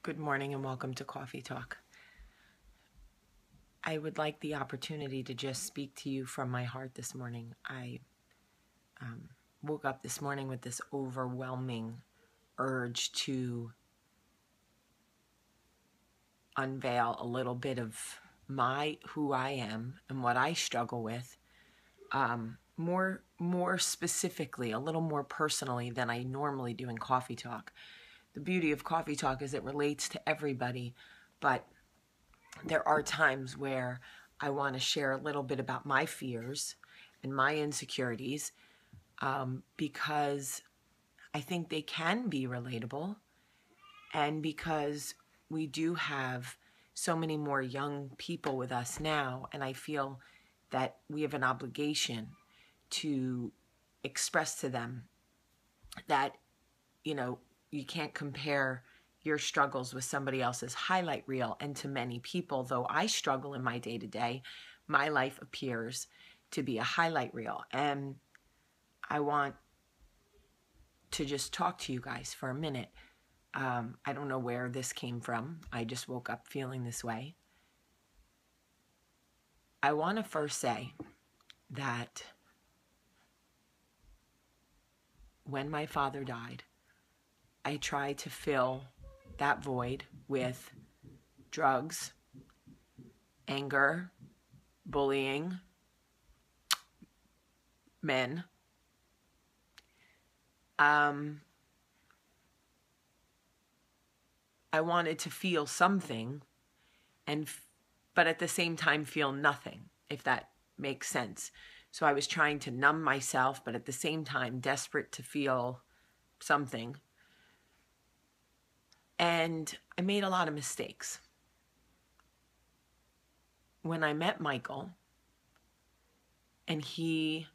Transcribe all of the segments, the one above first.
Good morning and welcome to Cawfeetawk. I would like the opportunity to just speak to you from my heart this morning. I woke up this morning with this overwhelming urge to unveil a little bit of who I am and what I struggle with, more specifically, a little more personally than I normally do in Cawfeetawk. The beauty of Cawfeetawk is it relates to everybody, but there are times where I want to share a little bit about my fears and my insecurities because I think they can be relatable, and because we do have so many more young people with us now, and I feel that we have an obligation to express to them that, you can't compare your struggles with somebody else's highlight reel. And to many people, though I struggle in my day-to-day, my life appears to be a highlight reel. And I want to just talk to you guys for a minute. I don't know where this came from. I just woke up feeling this way. I want to first say that when my father died, I tried to fill that void with drugs, anger, bullying, men. I wanted to feel something, but at the same time feel nothing, if that makes sense. So I was trying to numb myself, but at the same time desperate to feel something. And I made a lot of mistakes. When I met Michael, and he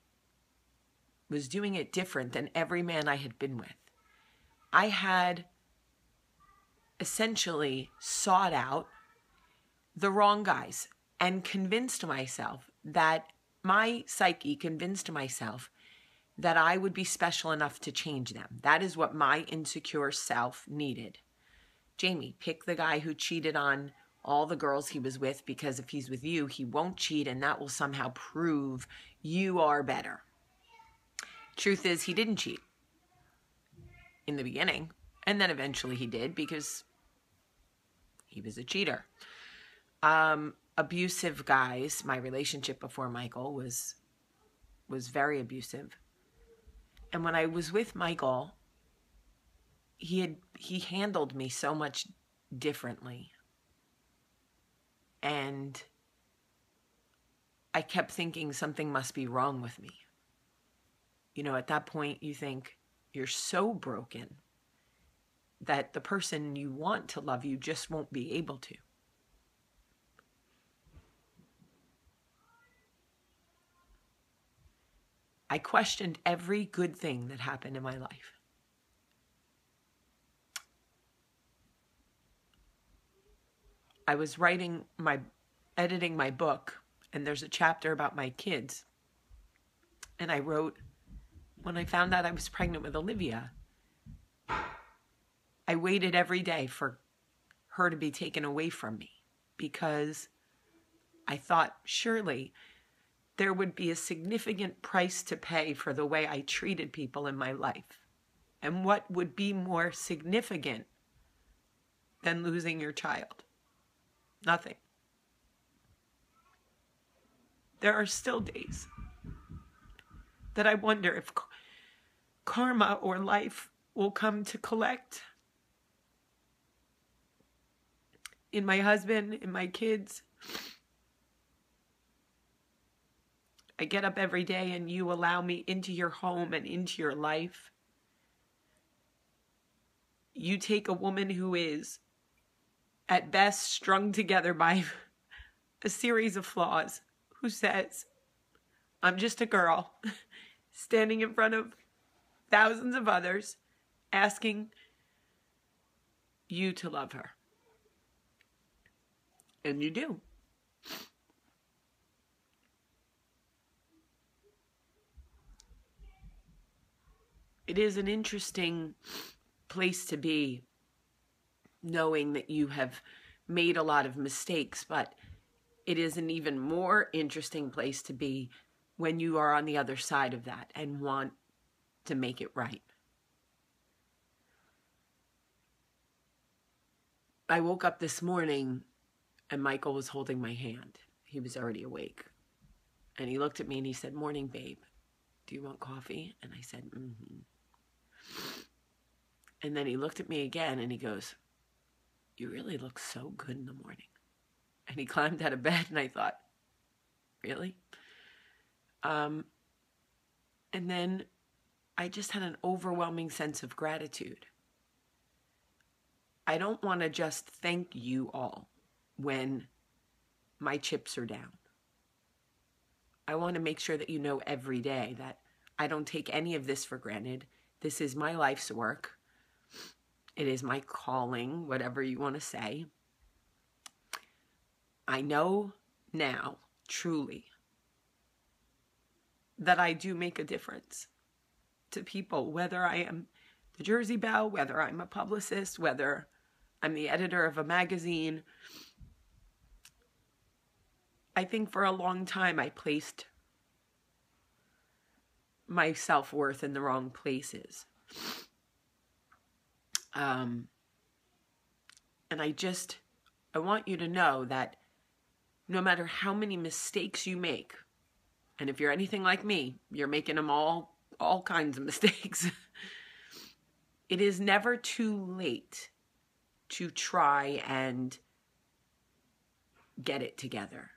was doing it different than every man I had been with, I had essentially sought out the wrong guys and convinced myself that my psyche convinced myself that I would be special enough to change them. That is what my insecure self needed. Jamie, pick the guy who cheated on all the girls he was with, because if he's with you, he won't cheat, and that will somehow prove you are better. Truth is, he didn't cheat in the beginning, and then eventually he did because he was a cheater. Abusive guys. My relationship before Michael was very abusive. And when I was with Michael, he handled me so much differently. And I kept thinking something must be wrong with me. At that point you think you're so broken that the person you want to love you just won't be able to. I questioned every good thing that happened in my life. I was editing my book, and there's a chapter about my kids. And I wrote, when I found out I was pregnant with Olivia, I waited every day for her to be taken away from me, because I thought surely there would be a significant price to pay for the way I treated people in my life. And what would be more significant than losing your child? Nothing. There are still days that I wonder if karma or life will come to collect in my husband, in my kids. I get up every day and you allow me into your home and into your life. You take a woman who is, at best, strung together by a series of flaws, who says, I'm just a girl standing in front of thousands of others asking you to love her. And you do. It is an interesting place to be knowing that you have made a lot of mistakes, but it is an even more interesting place to be when you are on the other side of that and want to make it right. I woke up this morning and Michael was holding my hand. He was already awake. And he looked at me and he said, "Morning, babe. Do you want coffee?" And I said, "Mm-hmm." And then he looked at me again and he goes, "You really look so good in the morning." And he climbed out of bed and I thought, really? And then I just had an overwhelming sense of gratitude. I don't want to just thank you all when my chips are down. I want to make sure that you know every day that I don't take any of this for granted. This is my life's work. It is my calling, whatever you want to say. I know now, truly, that I do make a difference to people, whether I am the Jersey Belle, whether I'm a publicist, whether I'm the editor of a magazine. I think for a long time I placed my self-worth in the wrong places. And I want you to know that no matter how many mistakes you make, and if you're anything like me, you're making them all kinds of mistakes. It is never too late to try and get it together,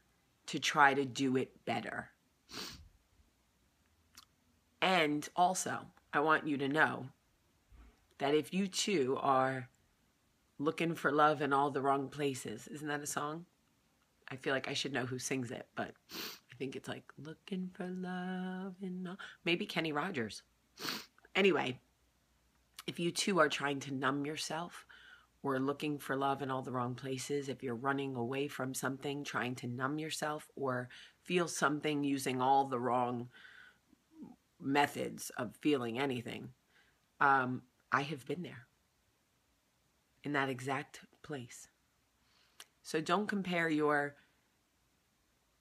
to try to do it better. And also, I want you to know that if you too are looking for love in all the wrong places, isn't that a song? I feel like I should know who sings it, but I think it's like, looking for love in all... Maybe Kenny Rogers. Anyway, if you too are trying to numb yourself or looking for love in all the wrong places, if you're running away from something, trying to numb yourself, or feel something using all the wrong methods of feeling anything, I have been there, in that exact place. So don't compare your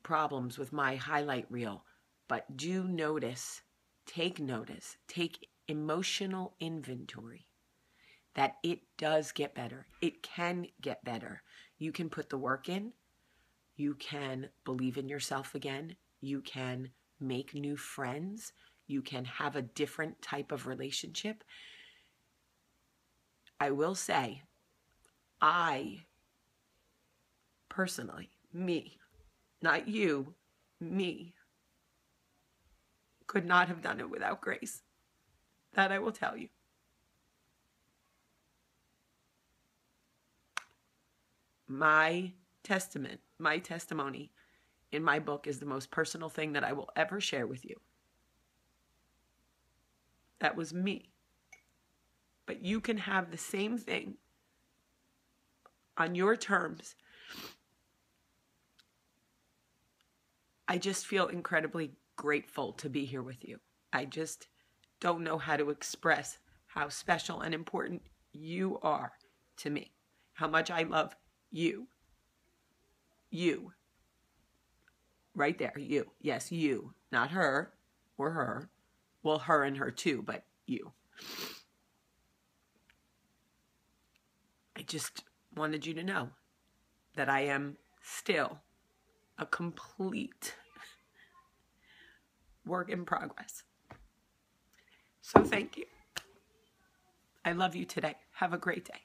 problems with my highlight reel, but do notice, take emotional inventory that it does get better. It can get better. You can put the work in. You can believe in yourself again. You can make new friends. You can have a different type of relationship. I will say, I personally, me, not you, me, could not have done it without grace. That I will tell you. My testimony in my book is the most personal thing that I will ever share with you. That was me. But you can have the same thing on your terms. I just feel incredibly grateful to be here with you. I just don't know how to express how special and important you are to me. How much I love you. You. Right there, you. Yes, you. Not her or her. Well, her and her too, but you. I just wanted you to know that I am still a complete work in progress. So thank you. I love you today. Have a great day.